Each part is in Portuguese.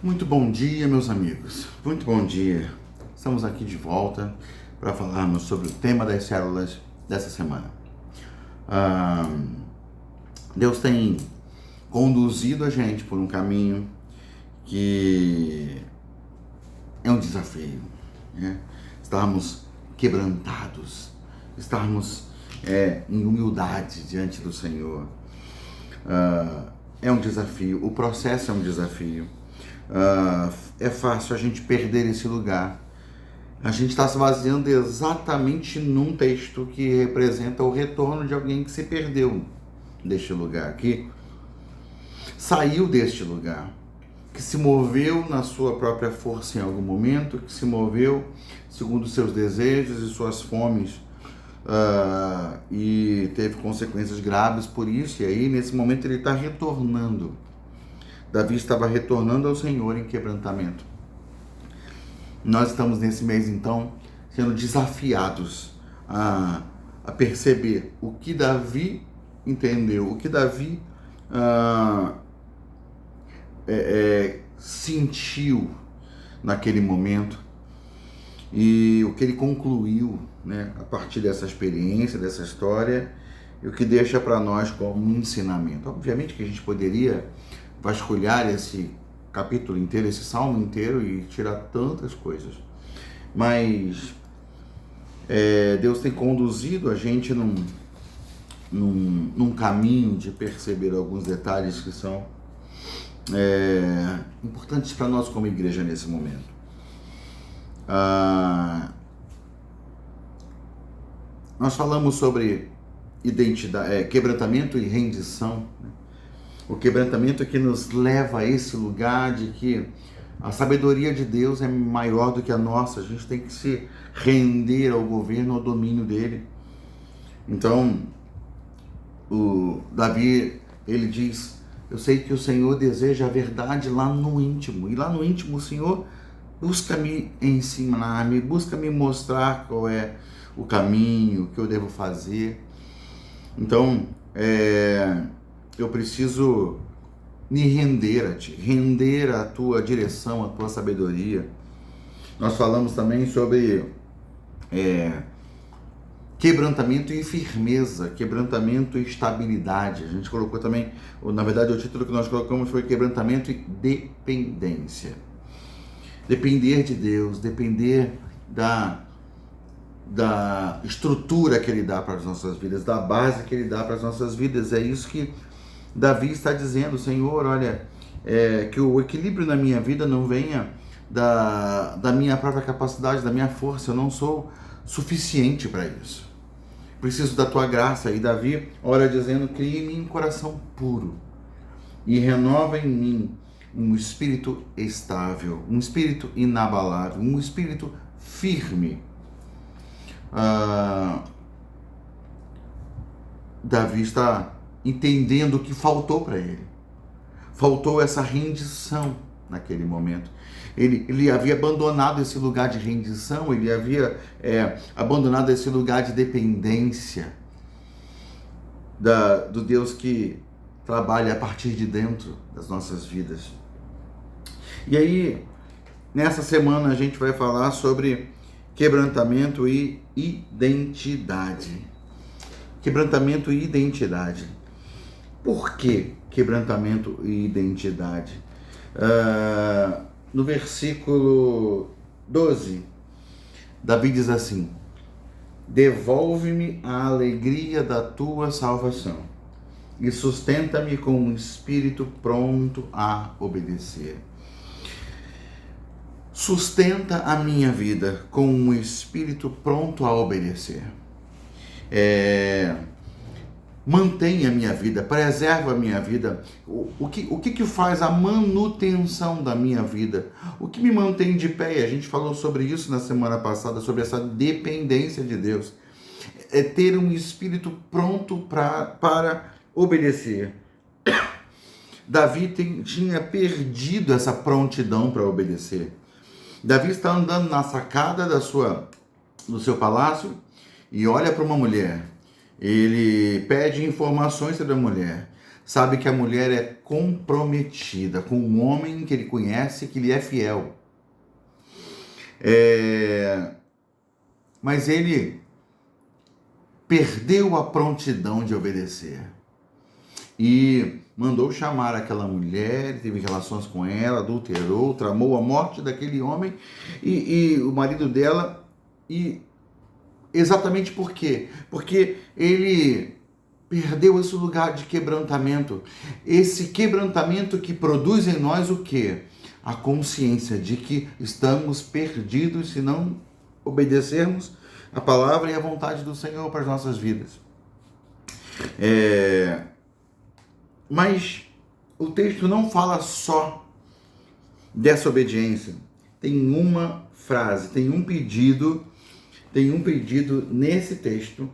Muito bom dia, meus amigos. Muito bom dia. Estamos aqui de volta para falarmos sobre o tema das células dessa semana. Ah, Deus tem conduzido a gente por um caminho que é um desafio, né? Estarmos quebrantados, estarmos em humildade diante do Senhor. É um desafio, o processo é um desafio. É fácil a gente perder esse lugar. A gente está se baseando exatamente num texto que representa o retorno de alguém que se perdeu deste lugar, que saiu deste lugar, que se moveu na sua própria força em algum momento, que se moveu segundo seus desejos e suas fomes, e teve consequências graves por isso. E aí, nesse momento, ele está retornando. Davi estava retornando ao Senhor em quebrantamento. Nós estamos nesse mês, então, sendo desafiados a perceber o que Davi entendeu, o que Davi sentiu naquele momento e o que ele concluiu, né, a partir dessa experiência, dessa história, e o que deixa para nós como um ensinamento. Obviamente que a gente poderia vasculhar esse capítulo inteiro, esse salmo inteiro e tirar tantas coisas, mas Deus tem conduzido a gente num caminho de perceber alguns detalhes que são importantes para nós como igreja nesse momento. Nós falamos sobre identidade, quebrantamento e rendição, né? O quebrantamento é que nos leva a esse lugar de que a sabedoria de Deus é maior do que a nossa. A gente tem que se render ao governo, ao domínio dele. Então, o Davi, ele diz: eu sei que o Senhor deseja a verdade lá no íntimo. E lá no íntimo o Senhor busca me ensinar, busca me mostrar qual é o caminho, o que eu devo fazer. Então, eu preciso me render a ti, render a tua direção, a tua sabedoria. Nós falamos também sobre quebrantamento e firmeza, quebrantamento e estabilidade. A gente colocou também, na verdade o título que nós colocamos foi quebrantamento e dependência. Depender de Deus, depender da estrutura que Ele dá para as nossas vidas, da base que Ele dá para as nossas vidas. É isso que Davi está dizendo: Senhor, olha, que o equilíbrio na minha vida não venha da minha própria capacidade, da minha força. Eu não sou suficiente para isso. Preciso da tua graça. E Davi ora dizendo: cria em mim um coração puro e renova em mim um espírito estável, um espírito inabalável, um espírito firme. Davi está entendendo o que faltou para ele. Faltou essa rendição naquele momento. Ele havia abandonado esse lugar de rendição, ele havia abandonado esse lugar de dependência do Deus que trabalha a partir de dentro das nossas vidas. E aí, nessa semana a gente vai falar sobre quebrantamento e identidade. Quebrantamento e identidade. Por que quebrantamento e identidade? No versículo 12, Davi diz assim: devolve-me a alegria da tua salvação e sustenta-me com um espírito pronto a obedecer. Sustenta a minha vida com um espírito pronto a obedecer. Mantém a minha vida, preserva a minha vida. O que faz a manutenção da minha vida? O que me mantém de pé? A gente falou sobre isso na semana passada, sobre essa dependência de Deus. É ter um espírito pronto para obedecer. Davi tinha perdido essa prontidão para obedecer. Davi está andando na sacada do seu palácio e olha para uma mulher. Ele pede informações sobre a mulher. sabe que a mulher é comprometida com um homem que ele conhece, que lhe é fiel. Mas ele perdeu a prontidão de obedecer. E mandou chamar aquela mulher, teve relações com ela, adulterou, tramou a morte daquele homem e o marido dela. E exatamente por quê? Porque ele perdeu esse lugar de quebrantamento. Esse quebrantamento que produz em nós o quê? A consciência de que estamos perdidos se não obedecermos a palavra e a vontade do Senhor para as nossas vidas. Mas o texto não fala só dessa obediência. Tem uma frase, tem um pedido nesse texto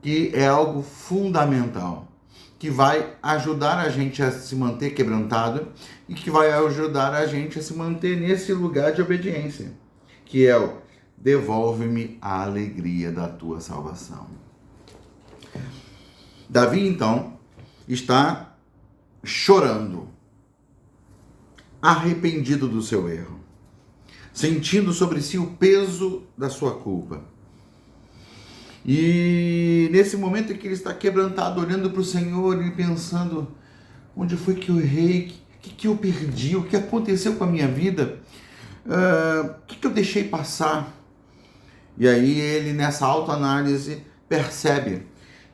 que é algo fundamental, que vai ajudar a gente a se manter quebrantado e que vai ajudar a gente a se manter nesse lugar de obediência, que é o devolve-me a alegria da tua salvação. Davi, então, está chorando, arrependido do seu erro, sentindo sobre si o peso da sua culpa. E nesse momento em que ele está quebrantado, olhando para o Senhor e pensando, onde foi que eu errei? O que eu perdi? O que aconteceu com a minha vida? O que eu deixei passar? E aí ele, nessa autoanálise, percebe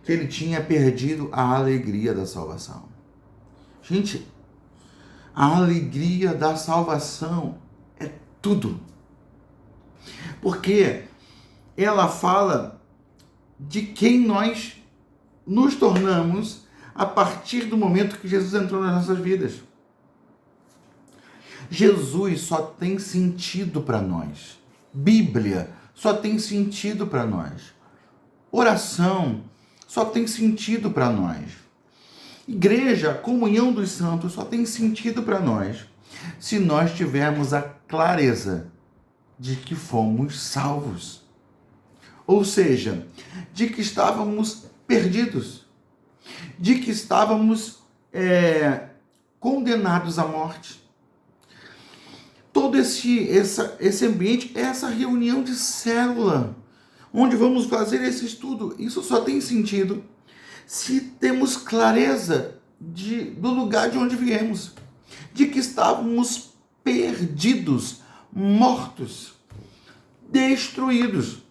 que ele tinha perdido a alegria da salvação. Gente, a alegria da salvação é tudo. Porque ela fala de quem nós nos tornamos a partir do momento que Jesus entrou nas nossas vidas. Jesus só tem sentido para nós. Bíblia só tem sentido para nós. Oração só tem sentido para nós. Igreja, comunhão dos santos só tem sentido para nós se nós tivermos a clareza de que fomos salvos. Ou seja, de que estávamos perdidos, de que estávamos condenados à morte. Todo esse ambiente, essa reunião de célula, onde vamos fazer esse estudo, isso só tem sentido se temos clareza do lugar de onde viemos, de que estávamos perdidos, mortos, destruídos,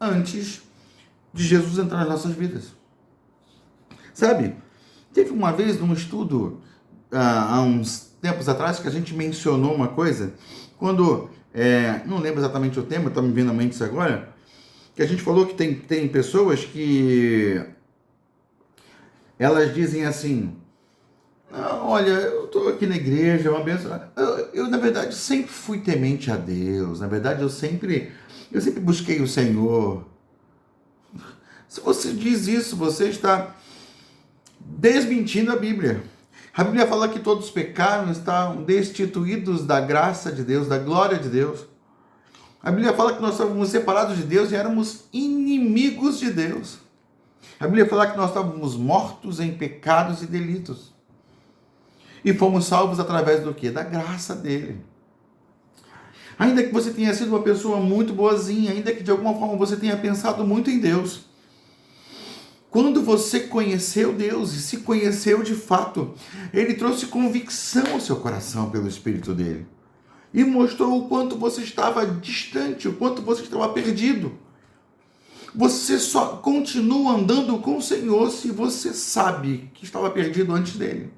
antes de Jesus entrar nas nossas vidas. Sabe, teve uma vez num estudo, há uns tempos atrás, que a gente mencionou uma coisa, quando, não lembro exatamente o tema, está me vindo à mente isso agora, que a gente falou que tem pessoas que elas dizem assim, não, olha, eu estou aqui na igreja, é uma benção. Eu, na verdade, sempre fui temente a Deus. Na verdade, eu sempre busquei o Senhor. Se você diz isso, você está desmentindo a Bíblia. A Bíblia fala que todos pecaram, estão destituídos da graça de Deus, da glória de Deus. A Bíblia fala que nós estávamos separados de Deus e éramos inimigos de Deus. A Bíblia fala que nós estávamos mortos em pecados e delitos. E fomos salvos através do quê? Da graça dele. Ainda que você tenha sido uma pessoa muito boazinha, ainda que de alguma forma você tenha pensado muito em Deus, quando você conheceu Deus e se conheceu de fato, ele trouxe convicção ao seu coração pelo Espírito dele. E mostrou o quanto você estava distante, o quanto você estava perdido. Você só continua andando com o Senhor se você sabe que estava perdido antes dele.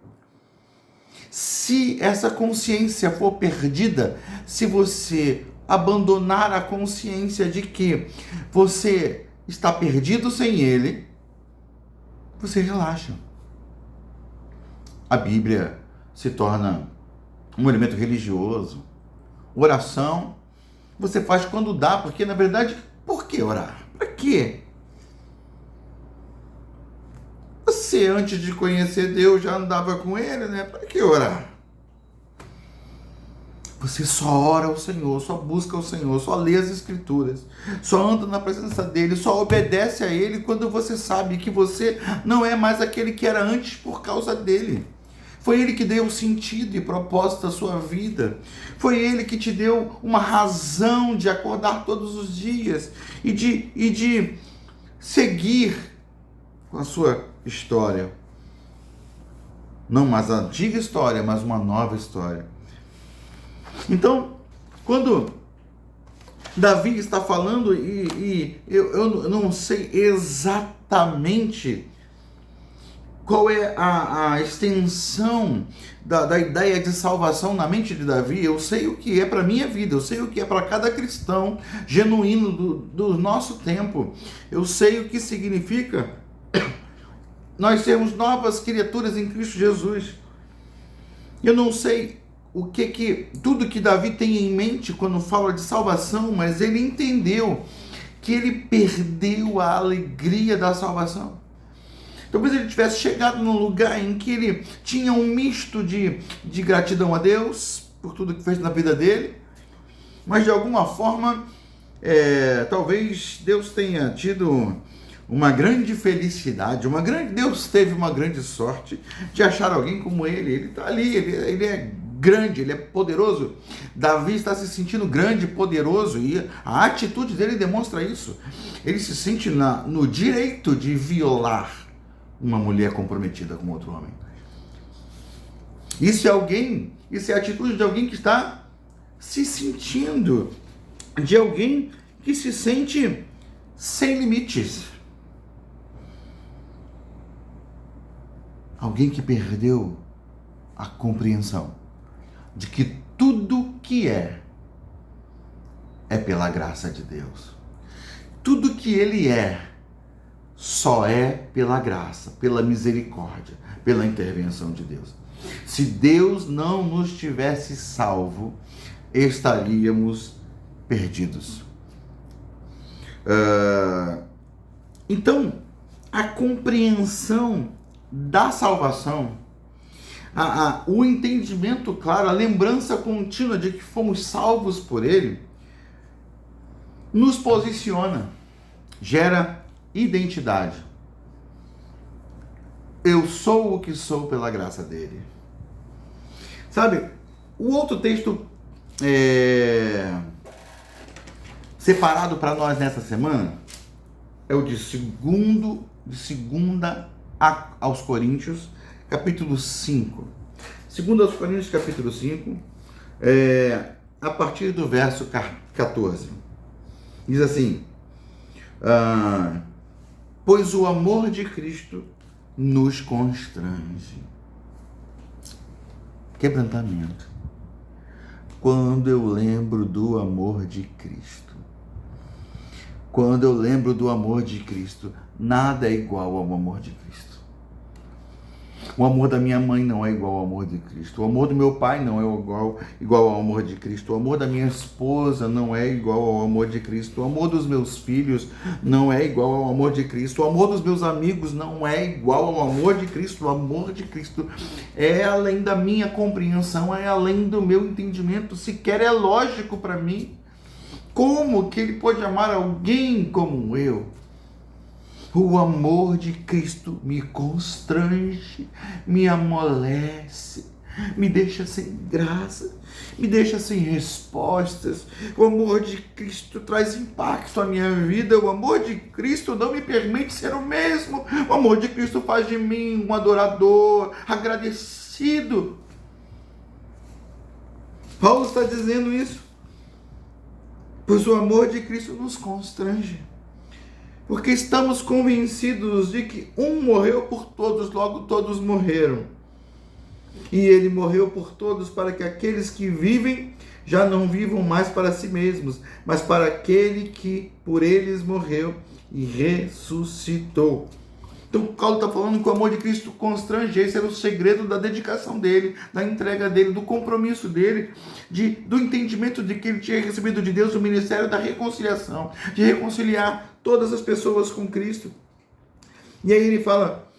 Se essa consciência for perdida, se você abandonar a consciência de que você está perdido sem ele, você relaxa. A Bíblia se torna um elemento religioso. Oração você faz quando dá, porque na verdade, por que orar? Para quê? Você, antes de conhecer Deus, já andava com ele, né? Para que orar? você só ora ao Senhor, só busca o Senhor, só lê as Escrituras, só anda na presença dEle, só obedece a Ele quando você sabe que você não é mais aquele que era antes por causa dEle. Foi Ele que deu sentido e propósito à sua vida. Foi Ele que te deu uma razão de acordar todos os dias e de seguir com a sua história. Não mais a antiga história, mas uma nova história. Então, quando Davi está falando, e eu não sei exatamente qual é a extensão da ideia de salvação na mente de Davi, eu sei o que é para a minha vida, eu sei o que é para cada cristão genuíno do nosso tempo, eu sei o que significa nós sermos novas criaturas em Cristo Jesus. Eu não sei tudo que Davi tem em mente quando fala de salvação, mas ele entendeu que ele perdeu a alegria da salvação. Talvez ele tivesse chegado num lugar em que ele tinha um misto de gratidão a Deus por tudo que fez na vida dele, mas de alguma forma, talvez Deus tenha tido uma grande felicidade, Deus teve uma grande sorte de achar alguém como ele. Ele está ali, ele é grande, ele é poderoso. Davi está se sentindo grande, poderoso, e a atitude dele demonstra isso. Ele se sente no direito de violar uma mulher comprometida com outro homem. Isso é a atitude de alguém que está se sentindo, de alguém que se sente sem limites. Alguém que perdeu a compreensão de que tudo que é pela graça de Deus. Tudo que ele só é pela graça, pela misericórdia, pela intervenção de Deus. Se Deus não nos tivesse salvo, estaríamos perdidos. Então, a compreensão da salvação, o entendimento claro, a lembrança contínua de que fomos salvos por Ele, nos posiciona, gera identidade. Eu sou o que sou pela graça dele. Sabe, o outro texto separado para nós nessa semana é o de segunda aos Coríntios, capítulo 5. 2 aos Coríntios, capítulo 5, a partir do verso 14. Diz assim: pois o amor de Cristo nos constrange. Quebrantamento. Quando eu lembro do amor de Cristo. Quando eu lembro do amor de Cristo, nada é igual ao amor de Cristo. O amor da minha mãe não é igual ao amor de Cristo. O amor do meu pai não é igual ao amor de Cristo. O amor da minha esposa não é igual ao amor de Cristo. O amor dos meus filhos não é igual ao amor de Cristo. O amor dos meus amigos não é igual ao amor de Cristo. O amor de Cristo é além da minha compreensão, é além do meu entendimento. Sequer é lógico para mim. Como que ele pode amar alguém como eu? O amor de Cristo me constrange, me amolece, me deixa sem graça, me deixa sem respostas. O amor de Cristo traz impacto à minha vida. O amor de Cristo não me permite ser o mesmo. O amor de Cristo faz de mim um adorador, agradecido. Paulo está dizendo isso. Pois o amor de Cristo nos constrange. Porque estamos convencidos de que um morreu por todos, logo todos morreram. E ele morreu por todos para que aqueles que vivem já não vivam mais para si mesmos, mas para aquele que por eles morreu e ressuscitou. Então Paulo está falando que o amor de Cristo constrange. Esse era o segredo da dedicação dele, da entrega dele, do compromisso dele, do entendimento de que ele tinha recebido de Deus o ministério da reconciliação, de reconciliar todas as pessoas com Cristo. E aí ele fala,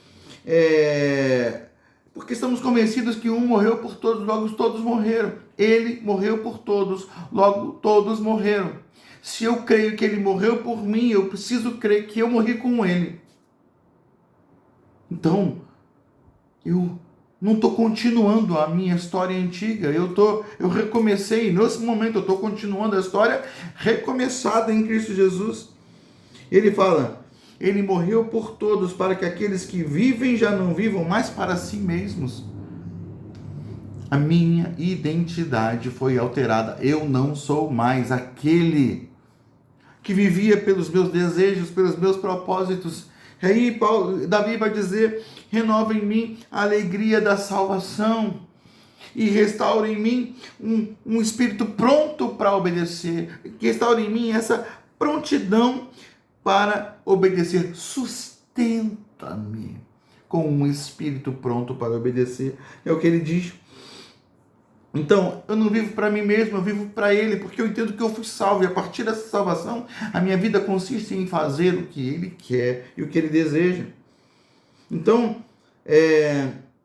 Porque estamos convencidos que um morreu por todos, logo todos morreram. Ele morreu por todos, logo todos morreram. Se eu creio que ele morreu por mim, eu preciso crer que eu morri com ele. Então, eu não estou continuando a minha história antiga, eu recomecei, nesse momento eu estou continuando a história recomeçada em Cristo Jesus. Ele fala, ele morreu por todos, para que aqueles que vivem já não vivam mais para si mesmos. A minha identidade foi alterada, eu não sou mais aquele que vivia pelos meus desejos, pelos meus propósitos. Aí Davi vai dizer, renova em mim a alegria da salvação e restaura em mim um espírito pronto para obedecer, restaura em mim essa prontidão para obedecer, sustenta-me com um espírito pronto para obedecer, é o que ele diz. Então, eu não vivo para mim mesmo, eu vivo para ele, porque eu entendo que eu fui salvo, e a partir dessa salvação, a minha vida consiste em fazer o que ele quer e o que ele deseja. Então,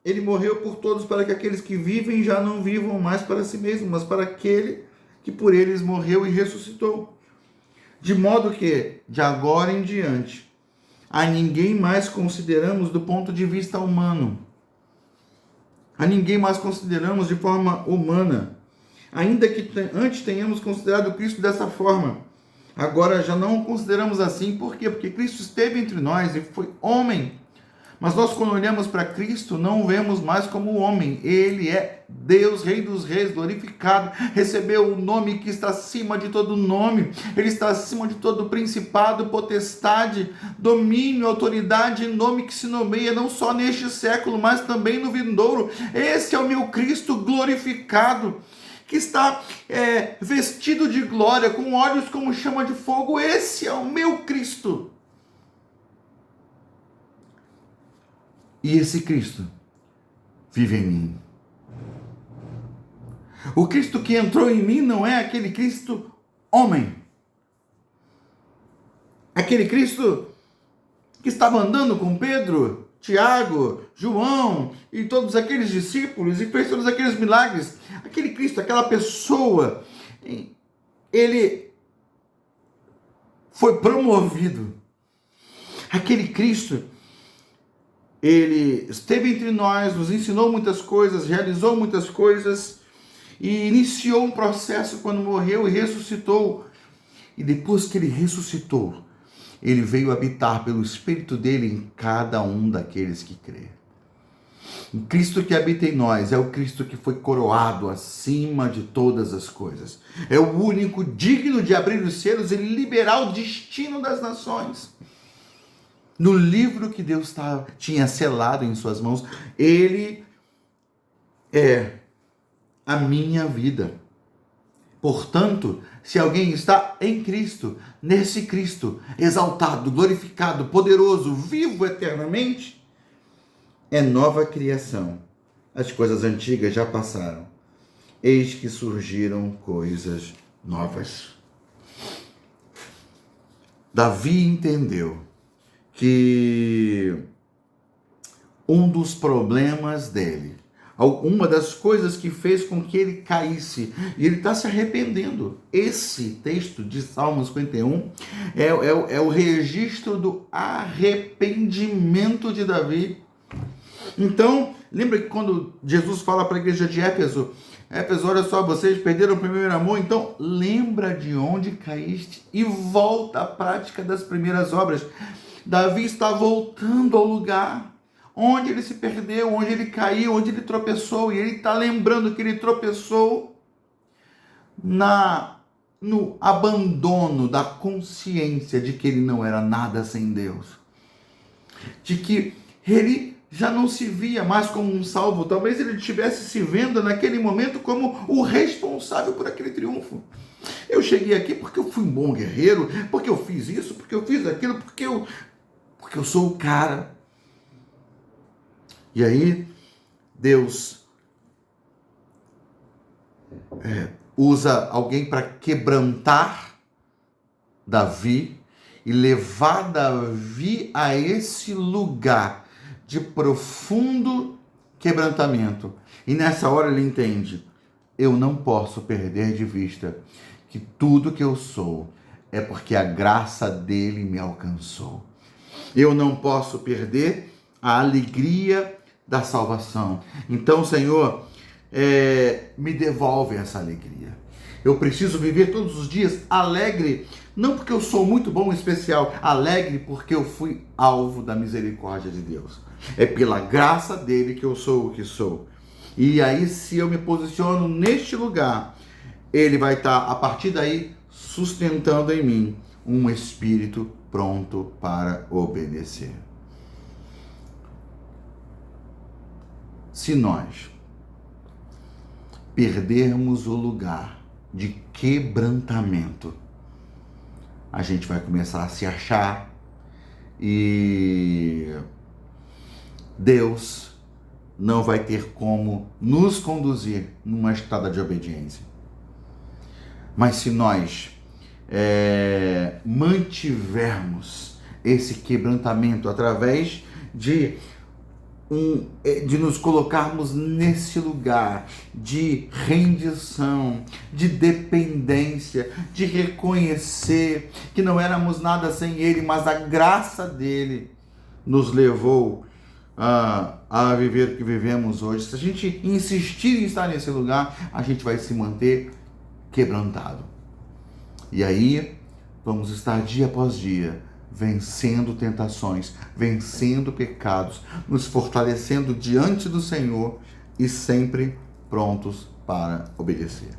ele morreu por todos, para que aqueles que vivem já não vivam mais para si mesmos, mas para aquele que por eles morreu e ressuscitou. De modo que, de agora em diante, a ninguém mais consideramos do ponto de vista humano. A ninguém mais consideramos de forma humana. Ainda que antes tenhamos considerado Cristo dessa forma, agora já não o consideramos assim. Por quê? Porque Cristo esteve entre nós e foi homem. Mas nós, quando olhamos para Cristo, não o vemos mais como homem. Ele é Deus, Rei dos Reis, glorificado. Recebeu o nome que está acima de todo nome. Ele está acima de todo principado, potestade, domínio, autoridade, nome que se nomeia não só neste século, mas também no vindouro. Esse é o meu Cristo glorificado, que está vestido de glória, com olhos como chama de fogo. Esse é o meu Cristo. E esse Cristo vive em mim. O Cristo que entrou em mim não é aquele Cristo homem. Aquele Cristo que estava andando com Pedro, Tiago, João e todos aqueles discípulos e fez todos aqueles milagres. Aquele Cristo, aquela pessoa, ele foi promovido. Aquele Cristo, ele esteve entre nós, nos ensinou muitas coisas, realizou muitas coisas e iniciou um processo quando morreu e ressuscitou. E depois que ele ressuscitou, ele veio habitar pelo Espírito dele em cada um daqueles que crê. O Cristo que habita em nós é o Cristo que foi coroado acima de todas as coisas. É o único digno de abrir os selos e liberar o destino das nações. No livro que Deus tinha selado em suas mãos, ele é a minha vida. Portanto, se alguém está em Cristo, nesse Cristo, exaltado, glorificado, poderoso, vivo eternamente, é nova criação. As coisas antigas já passaram. Eis que surgiram coisas novas. Davi entendeu que um dos problemas dele, uma das coisas que fez com que ele caísse, e ele está se arrependendo. Esse texto de Salmo 51 é o registro do arrependimento de Davi. Então, lembra que quando Jesus fala para a igreja de Éfeso, olha só, vocês perderam o primeiro amor, então lembra de onde caíste e volta à prática das primeiras obras. Davi está voltando ao lugar onde ele se perdeu, onde ele caiu, onde ele tropeçou, e ele está lembrando que ele tropeçou no abandono da consciência de que ele não era nada sem Deus, de que ele já não se via mais como um salvo. Talvez ele estivesse se vendo naquele momento como o responsável por aquele triunfo. Eu cheguei aqui porque eu fui um bom guerreiro, porque eu fiz isso, porque eu fiz aquilo, porque eu sou o cara. E aí, Deus usa alguém para quebrantar Davi e levar Davi a esse lugar de profundo quebrantamento. E nessa hora ele entende: eu não posso perder de vista que tudo que eu sou é porque a graça dele me alcançou. Eu não posso perder a alegria da salvação. Então, Senhor, me devolve essa alegria. Eu preciso viver todos os dias alegre, não porque eu sou muito bom, especial, alegre porque eu fui alvo da misericórdia de Deus. É pela graça dele que eu sou o que sou. E aí, se eu me posiciono neste lugar, ele vai estar, a partir daí, sustentando em mim um espírito pronto para obedecer. Se nós perdermos o lugar de quebrantamento, a gente vai começar a se achar e Deus não vai ter como nos conduzir numa estrada de obediência. Mas se nós mantivermos esse quebrantamento através de nos colocarmos nesse lugar de rendição, de dependência, de reconhecer que não éramos nada sem Ele, mas a graça dele nos levou a viver o que vivemos hoje. Se a gente insistir em estar nesse lugar, a gente vai se manter quebrantado. E aí, vamos estar dia após dia vencendo tentações, vencendo pecados, nos fortalecendo diante do Senhor e sempre prontos para obedecer.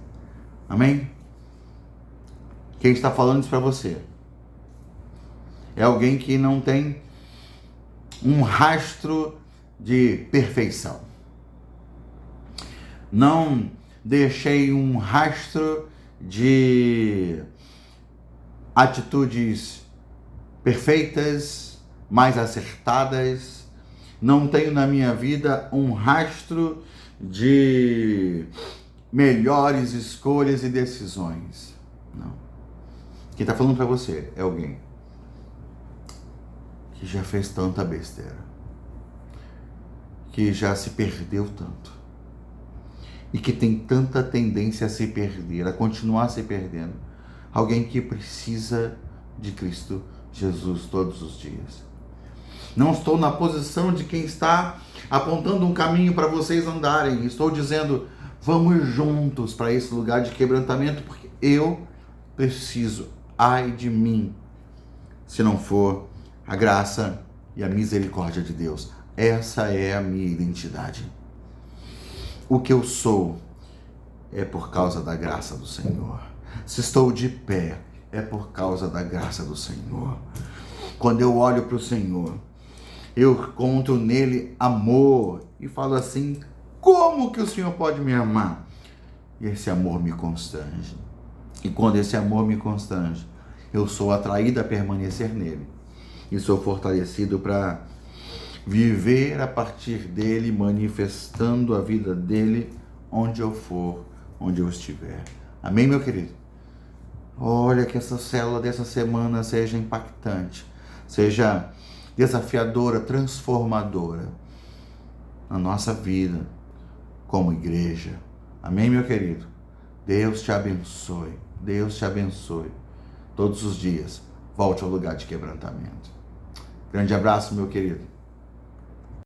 Amém? Quem está falando isso para você é alguém que não tem um rastro de perfeição. Não deixei um rastro de atitudes perfeitas, mais acertadas. Não tenho na minha vida um rastro de melhores escolhas e decisões. Não. Quem está falando para você é alguém que já fez tanta besteira, que já se perdeu tanto e que tem tanta tendência a se perder, a continuar se perdendo. Alguém que precisa de Cristo Jesus todos os dias. Não estou na posição de quem está apontando um caminho para vocês andarem. Estou dizendo, vamos juntos para esse lugar de quebrantamento, porque eu preciso, ai de mim, se não for a graça e a misericórdia de Deus. Essa é a minha identidade. O que eu sou é por causa da graça do Senhor. Se estou de pé, é por causa da graça do Senhor. Quando eu olho para o Senhor, eu encontro nele amor e falo assim: como que o Senhor pode me amar? E esse amor me constrange. E quando esse amor me constrange, eu sou atraído a permanecer nele. E sou fortalecido para viver a partir dele, manifestando a vida dele onde eu for, onde eu estiver. Amém, meu querido? Olha, que essa célula dessa semana seja impactante, seja desafiadora, transformadora na nossa vida como igreja. Amém, meu querido? Deus te abençoe. Deus te abençoe. Todos os dias, volte ao lugar de quebrantamento. Grande abraço, meu querido.